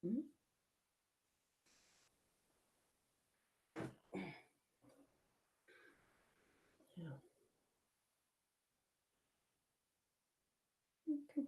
Mm. Yeah. Okay.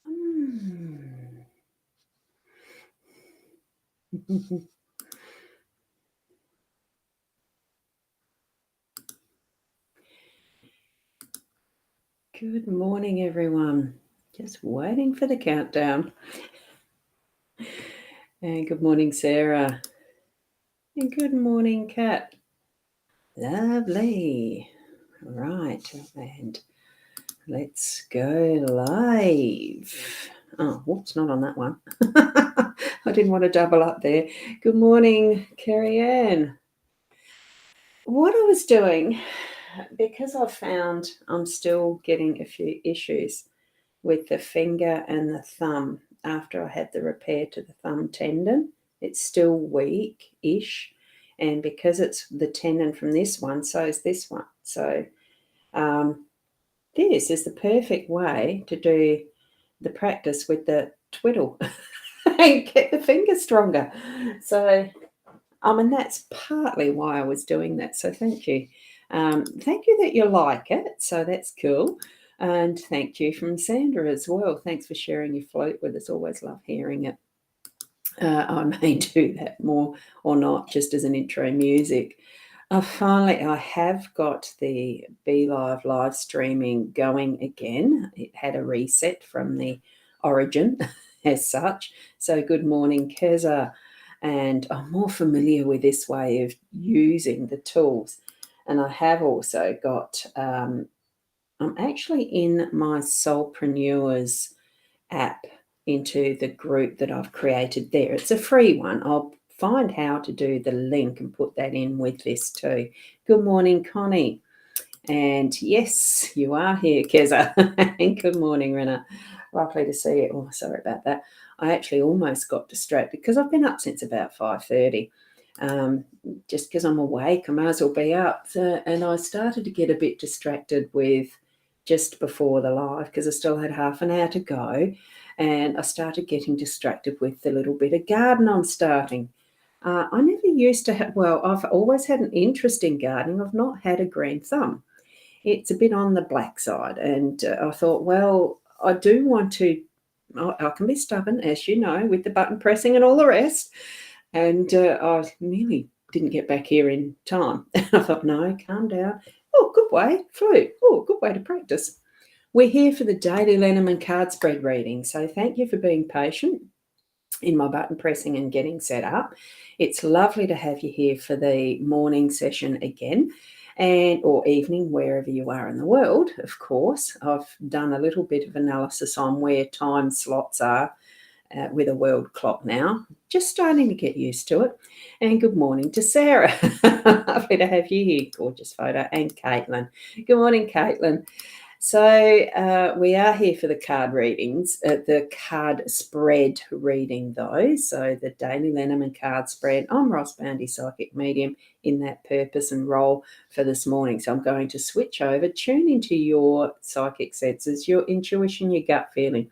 Mm. Good morning, everyone. Just waiting for the countdown. And good morning, Sarah. And good morning, Kat. Lovely. Right, and let's go live. Oh, whoops, not on that one. I didn't want to double up there. Good morning, Carrie Ann. What I was doing, because I found I'm still getting a few issues with the finger and the thumb after I had the repair to the thumb tendon. It's still weak-ish, and because it's the tendon from this one, so is this one. So this is the perfect way to do the practice with the twiddle and get the finger stronger. So, that's partly why I was doing that. So thank you. Thank you that you like it. So that's cool. And thank you from Sandra as well. Thanks for sharing your float with us. Always love hearing it. I may do that more or not, just as an intro music. Finally, I have got the Be Live live streaming going again. It had a reset from the origin as such. So good morning, Keza. And I'm more familiar with this way of using the tools. And I have also got, I'm actually in my Soulpreneurs app into the group that I've created there. It's a free one. I'll find how to do the link and put that in with this too. Good morning, Connie. And yes, you are here, Keza. And good morning, Rena. Lovely to see you. Oh, sorry about that. I actually almost got distracted because I've been up since about 5:30. Just because I'm awake, I may as well be up. And I started to get a bit distracted with just before the live because I still had half an hour to go. And I started getting distracted with the little bit of garden I'm starting. I never used to have, well, I've always had an interest in gardening. I've not had a green thumb. It's a bit on the black side. And I thought, well, I do want to, I can be stubborn, as you know, with the button pressing and all the rest. And I nearly didn't get back here in time. I thought, no, calm down. Oh, good way, flute. Oh, good way to practice. We're here for the daily Lenormand card spread reading. So thank you for being patient in my button pressing and getting set up. It's lovely to have you here for the morning session again, and or evening, wherever you are in the world, of course. I've done a little bit of analysis on where time slots are with a world clock now. Just starting to get used to it. And good morning to Sarah. Lovely to have you here, gorgeous photo, and Caitlin. Good morning, Caitlin. So we are here for the card readings, the card spread reading though. So the daily Lenormand card spread. I'm Ros Boundy Psychic Medium in that purpose and role for this morning. So I'm going to switch over, tune into your psychic senses, your intuition, your gut feeling.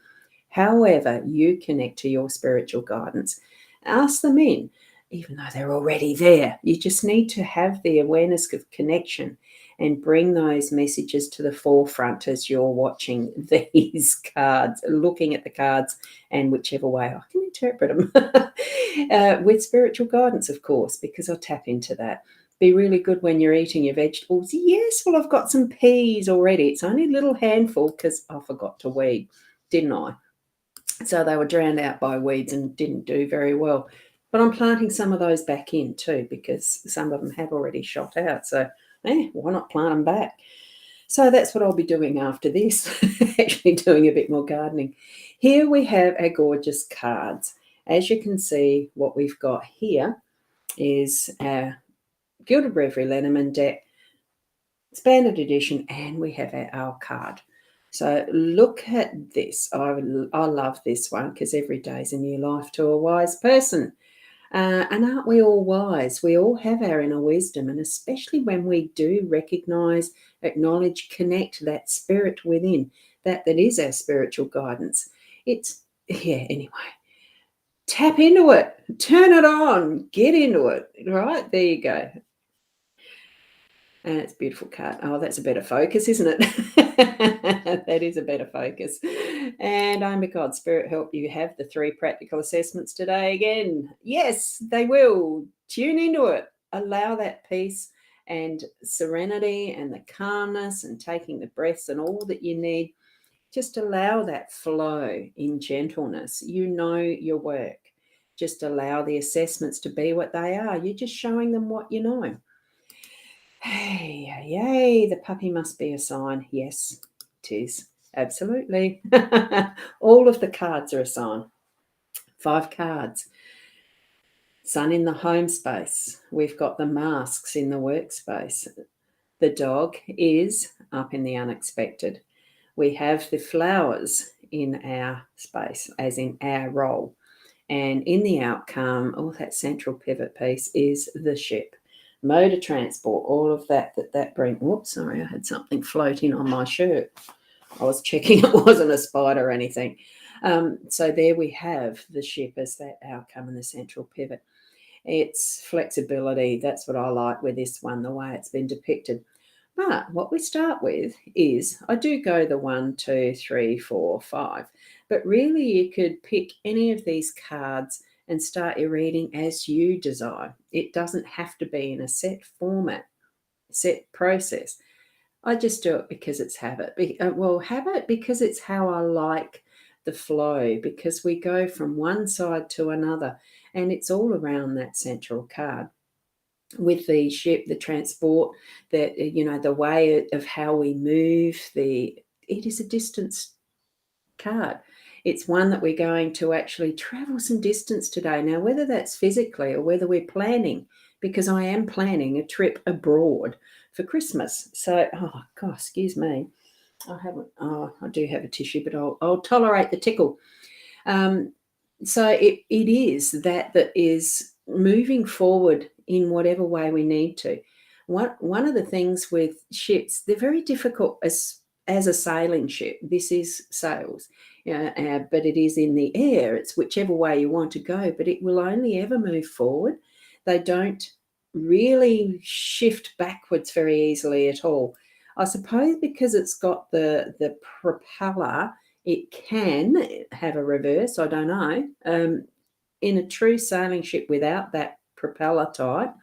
However you connect to your spiritual guidance, ask them in, even though they're already there. You just need to have the awareness of connection and bring those messages to the forefront as you're watching these cards, looking at the cards, and whichever way I can interpret them. With spiritual guidance, of course, because I'll tap into that. Be really good when you're eating your vegetables. Yes, well, I've got some peas already. It's only a little handful because I forgot to weed, didn't I? So they were drowned out by weeds and didn't do very well. But I'm planting some of those back in too because some of them have already shot out. So why not plant them back? So that's what I'll be doing after this, actually doing a bit more gardening. Here we have our gorgeous cards. As you can see, what we've got here is our Gilded Reverie Lenormand deck, Expanded Edition, and we have our card. So look at this. I love this one because every day is a new life to a wise person. And aren't we all wise? We all have our inner wisdom, and especially when we do recognize, acknowledge, connect that spirit within, that is our spiritual guidance. Anyway, tap into it, turn it on, get into it, right? There you go. And it's a beautiful card. Oh, that's a better focus, isn't it? That is a better focus. And oh my God, Spirit help you have the 3 practical assessments today again. Yes, they will. Tune into it. Allow that peace and serenity and the calmness and taking the breaths and all that you need. Just allow that flow in gentleness. You know your work. Just allow the assessments to be what they are. You're just showing them what you know. Hey, yay, the puppy must be a sign. Yes, it is. Absolutely. All of the cards are a sign. 5 cards. Sun in the home space. We've got the masks in the workspace. The dog is up in the unexpected. We have the flowers in our space, as in our role. And in the outcome, that central pivot piece is the ship. Mode of transport, all of that brings. Whoops, sorry, I had something floating on my shirt. I was checking it wasn't a spider or anything. So there we have the ship as that outcome and the central pivot. It's flexibility. That's what I like with this one, the way it's been depicted. But what we start with is, I do go the 1, 2, 3, 4, 5. But really you could pick any of these cards and start your reading as you desire. It doesn't have to be in a set format, set process. I just do it because it's habit. Habit because it's how I like the flow, because we go from one side to another and it's all around that central card. With the ship, the transport, the way of how we move, it is a distance card. It's one that we're going to actually travel some distance today. Now, whether that's physically or whether we're planning, because I am planning a trip abroad for Christmas. So, oh gosh, excuse me. I do have a tissue, but I'll tolerate the tickle. So it is that is moving forward in whatever way we need to. One of the things with ships, they're very difficult as a sailing ship. This is sails, but it is in the air. It's whichever way you want to go, but it will only ever move forward. They don't really shift backwards very easily at all. I suppose because it's got the propeller, it can have a reverse, I don't know. In a true sailing ship without that propeller type,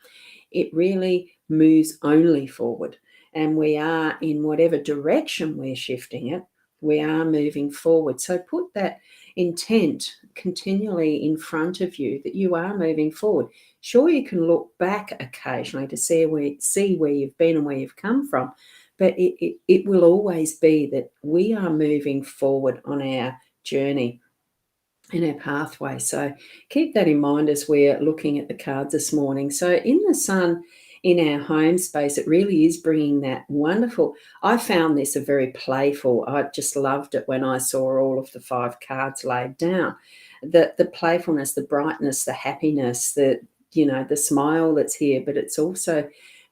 it really moves only forward. And we are, in whatever direction we're shifting it, we are moving forward. So put that intent continually in front of you that you are moving forward. Sure, you can look back occasionally to see where you've been and where you've come from, but it will always be that we are moving forward on our journey in our pathway. So keep that in mind as we're looking at the cards this morning. So in the sun, in our home space, it really is bringing that wonderful. I found this a very playful. I just loved it when I saw all of the 5 cards laid down. The playfulness, the brightness, the happiness, the smile that's here, but it's also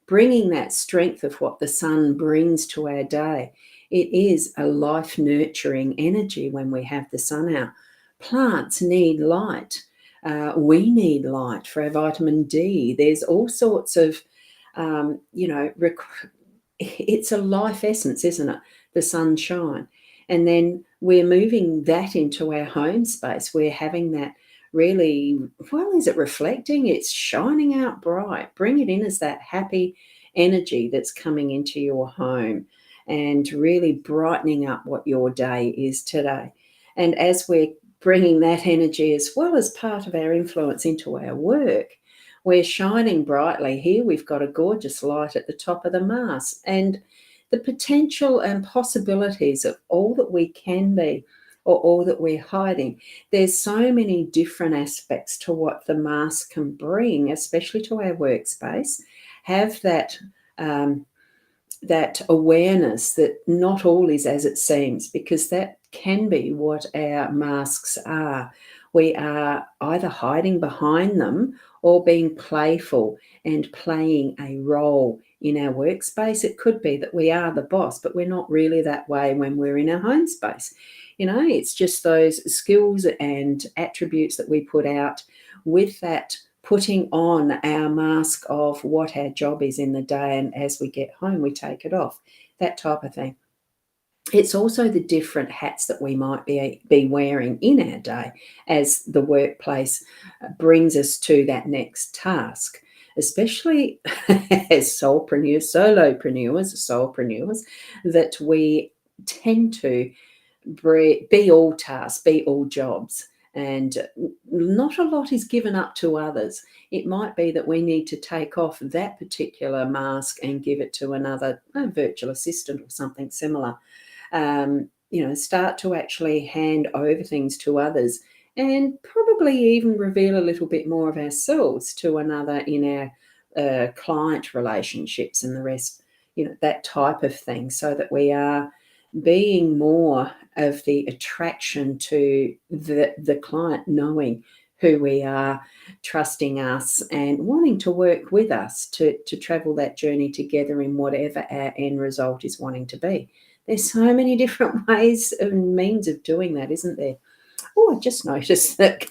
bringing that strength of what the sun brings to our day. It is a life nurturing energy when we have the sun out. Plants need light. We need light for our vitamin D. There's all sorts of, it's a life essence, isn't it? The sunshine. And then we're moving that into our home space. We're having that really, is it reflecting? It's shining out bright. Bring it in as that happy energy that's coming into your home and really brightening up what your day is today. And as we're bringing that energy as well as part of our influence into our work, we're shining brightly. Here we've got a gorgeous light at the top of the mast, and the potential and possibilities of all that we can be or all that we're hiding. There's so many different aspects to what the mask can bring, especially to our workspace. Have that that awareness that not all is as it seems, because that can be what our masks are. We are either hiding behind them or being playful and playing a role in our workspace. It could be that we are the boss, but we're not really that way when we're in our home space. It's just those skills and attributes that we put out with that putting on our mask of what our job is in the day, and as we get home, we take it off, that type of thing. It's also the different hats that we might be wearing in our day as the workplace brings us to that next task, especially as solopreneurs, that we tend to be all tasks, be all jobs, and not a lot is given up to others. It might be that we need to take off that particular mask and give it to another, a virtual assistant or something similar. Start to actually hand over things to others, and probably even reveal a little bit more of ourselves to another in our client relationships and the rest, that type of thing, so that we are being more of the attraction to the client knowing who we are, trusting us, and wanting to work with us to travel that journey together in whatever our end result is wanting to be. There's so many different ways and means of doing that, isn't there? Oh, I just noticed that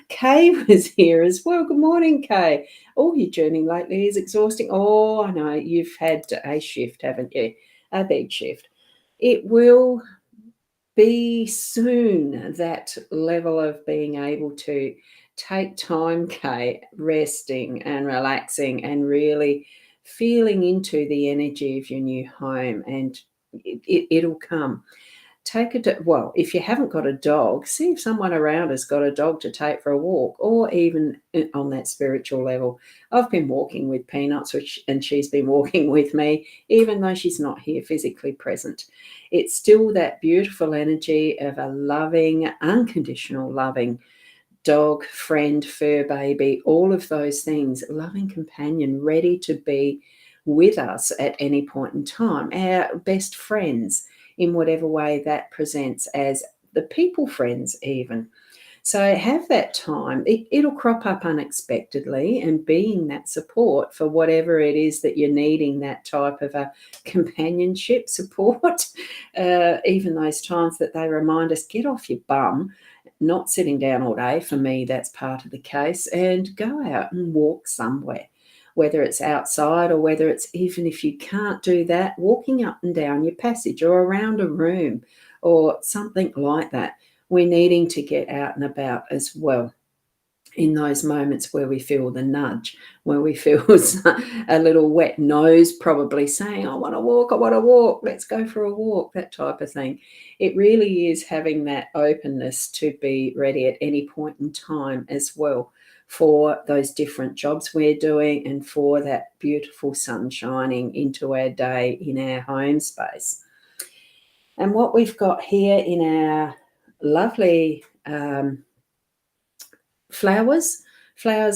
Kay was here as well. Good morning, Kay. Oh, your journey lately is exhausting. Oh, I know. You've had a shift, haven't you? A big shift. It will be soon, that level of being able to take time, Kay, resting and relaxing and really feeling into the energy of your new home, and it'll come. Take it. Well, if you haven't got a dog, see if someone around has got a dog to take for a walk, or even on that spiritual level. I've been walking with Peanuts, and she's been walking with me, even though she's not here physically present. It's still that beautiful energy of a loving, unconditional loving dog, friend, fur baby, all of those things, loving companion, ready to be with us at any point in time, our best friends in whatever way that presents, as the people friends even. So have that time. It'll crop up unexpectedly, and being that support for whatever it is that you're needing, that type of a companionship support, even those times that they remind us, get off your bum, not sitting down all day. For me, that's part of the case, and go out and walk somewhere, whether it's outside or whether it's, even if you can't do that, walking up and down your passage or around a room or something like that. We're needing to get out and about as well in those moments where we feel the nudge, where we feel a little wet nose probably saying, I want to walk, let's go for a walk, that type of thing. It really is having that openness to be ready at any point in time as well, for those different jobs we're doing, and for that beautiful sun shining into our day in our home space. And what we've got here in our lovely flowers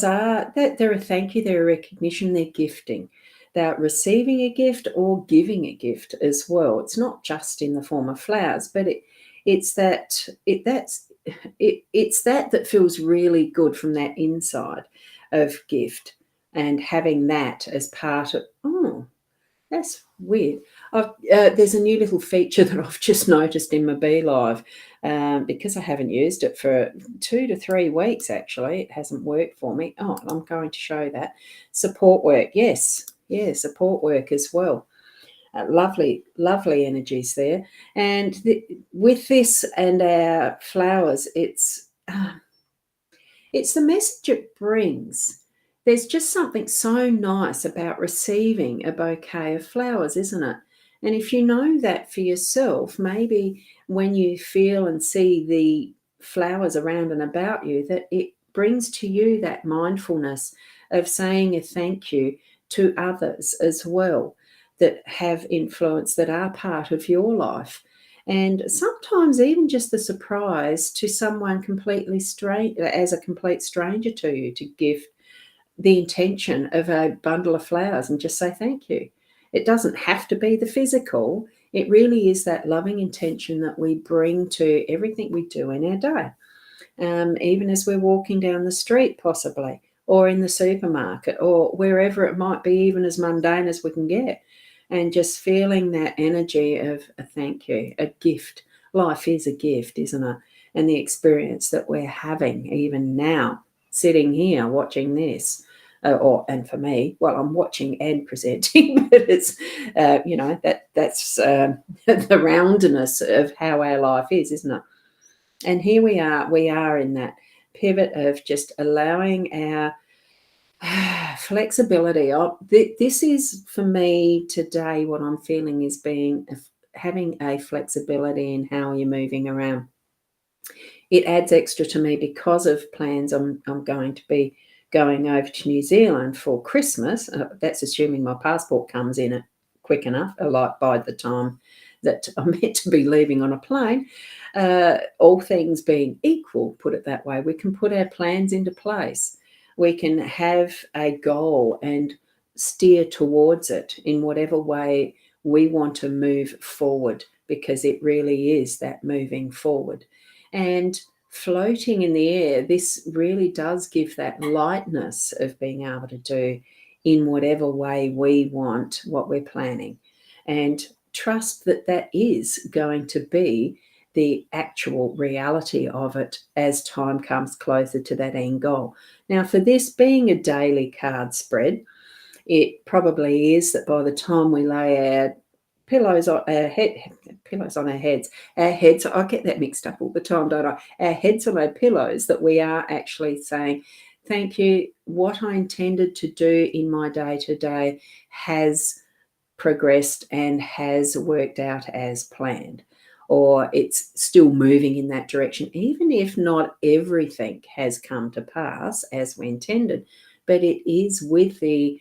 are that they're a thank you, they're a recognition, they're gifting. They're receiving a gift or giving a gift as well. It's not just in the form of flowers, but it's that feels really good from that inside of gift, and having that as part of, oh, that's weird. There's a new little feature that I've just noticed in my BeLive, because I haven't used it for 2 to 3 weeks, actually. It hasn't worked for me. Oh, I'm going to show that. Support work, yes. Yeah, support work as well. Lovely energies there. And with this and our flowers, it's the message it brings. There's just something so nice about receiving a bouquet of flowers, isn't it? And if you know that for yourself, maybe when you feel and see the flowers around and about you, that it brings to you that mindfulness of saying a thank you to others as well, that have influence, that are part of your life. And sometimes even just the surprise to someone completely strange, as a complete stranger to you, to give the intention of a bundle of flowers and just say thank you. It doesn't have to be the physical. It really is that loving intention that we bring to everything we do in our day. Even as we're walking down the street, possibly, or in the supermarket, or wherever it might be, even as mundane as we can get, and just feeling that energy of a thank you, a gift. Life is a gift, isn't it? And the experience that we're having even now, sitting here watching this, and for me, well, I'm watching and presenting, but it's that's the roundness of how our life is, isn't it? And here we are in that pivot of just allowing our flexibility. This is, for me today, what I'm feeling is having a flexibility in how you're moving around. It adds extra to me because of plans. I'm going to be going over to New Zealand for Christmas. That's assuming my passport comes in quick enough, like by the time that I'm meant to be leaving on a plane. All things being equal, put it that way, we can put our plans into place. We can have a goal and steer towards it in whatever way we want to move forward, because it really is that moving forward. And floating in the air, this really does give that lightness of being able to do in whatever way we want what we're planning, and trust that that is going to be the actual reality of it as time comes closer to that end goal. Now, for this being a daily card spread, it probably is that by the time we lay our pillows on our heads, I get that mixed up all the time, don't I? Our heads on our pillows, that we are actually saying, thank you, what I intended to do in my day-to-day has progressed and has worked out as planned, or it's still moving in that direction, even if not everything has come to pass as we intended, but it is with the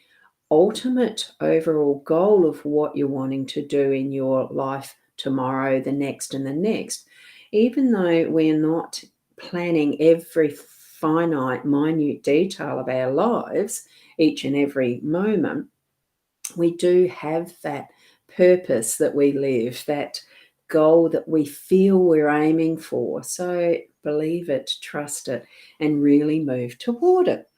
ultimate overall goal of what you're wanting to do in your life tomorrow, the next, and the next. Even though we're not planning every finite, minute detail of our lives each and every moment, we do have that purpose that we live, that goal that we feel we're aiming for. So believe it, trust it, and really move toward it.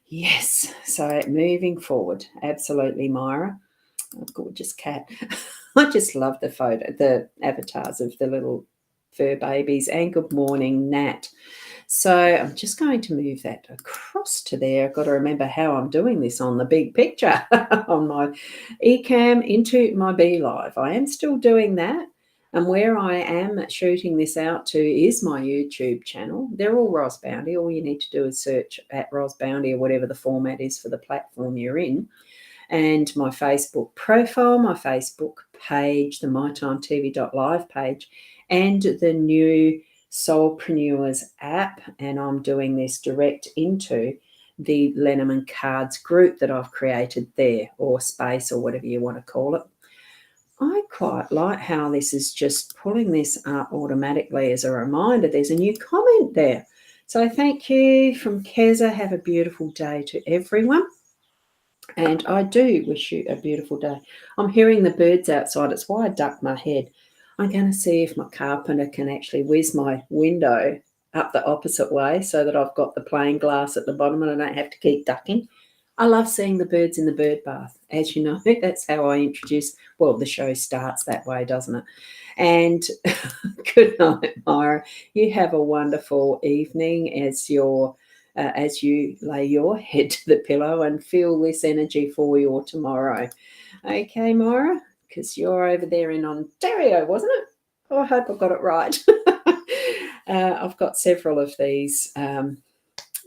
Yes, so moving forward, absolutely, Myra. Oh, gorgeous cat. I just love the avatars of the little fur babies. And good morning, Nat. So I'm just going to move that across to there. I've got to remember how I'm doing this on the big picture on my eCam into my BeLive. I am still doing that. And where I am shooting this out to is my YouTube channel. They're all Ros Boundy. All you need to do is search at Ros Boundy, or whatever the format is for the platform you're in. And my Facebook profile, my Facebook page, the mytimetv.live page, and the new Soulpreneurs app. And I'm doing this direct into the Lenormand Cards group that I've created there, or space, or whatever you want to call it. I quite like how this is just pulling this up automatically as a reminder. There's a new comment there. So thank you from Keza. Have a beautiful day to everyone. And I do wish you a beautiful day. I'm hearing the birds outside. It's why I duck my head. I'm going to see if my carpenter can actually whiz my window up the opposite way so that I've got the plain glass at the bottom and I don't have to keep ducking. I love seeing the birds in the bird bath. As you know, that's how I introduce, well, the show starts that way, doesn't it? And good night, Myra. You have a wonderful evening as you lay your head to the pillow and feel this energy for your tomorrow. Okay, Myra, because you're over there in Ontario, wasn't it? Oh, I hope I got it right. I've got several of these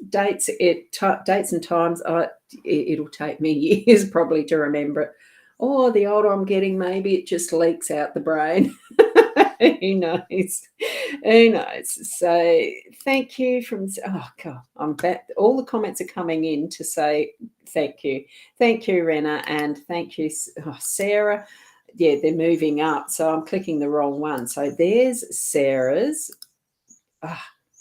dates and times. It'll take me years probably to remember it. Oh, the older I'm getting, maybe it just leaks out the brain. Who knows? Who knows? So thank you oh God, I'm back. All the comments are coming in to say thank you. Thank you, Rena, and thank you, Sarah. Yeah, they're moving up, so I'm clicking the wrong one. So there's Sarah's.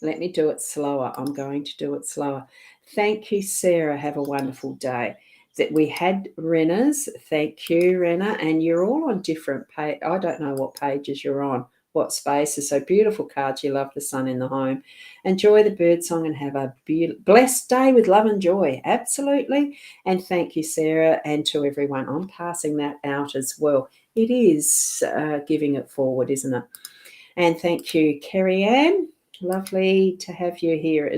Let me do it slower. I'm going to do it slower. Thank you, Sarah. Have a wonderful day. that we had Renna's. Thank you, Renna. And you're all on different page. I don't know what pages you're on, what spaces. So beautiful cards. You love the sun in the home. Enjoy the bird song and have a blessed day with love and joy. Absolutely. And thank you, Sarah, and to everyone. I'm passing that out as well. It is giving it forward, isn't it? And thank you, Kerry Ann. Lovely to have you here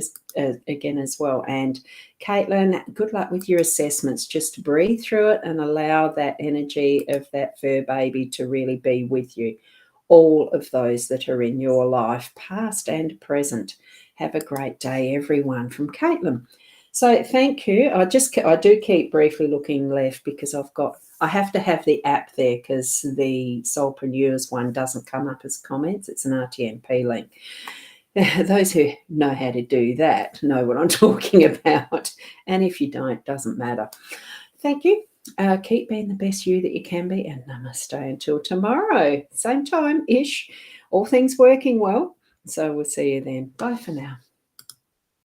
again as well. And Caitlin, good luck with your assessments. Just breathe through it and allow that energy of that fur baby to really be with you. All of those that are in your life, past and present. Have a great day, everyone, from Caitlin. So thank you. I do keep briefly looking left because I have to have the app there because the Soulpreneurs one doesn't come up as comments. It's an RTMP link. Those who know how to do that know what I'm talking about. And if you don't, doesn't matter. Thank you. Keep being the best you that you can be, and namaste until tomorrow. Same time-ish. All things working well. So we'll see you then. Bye for now.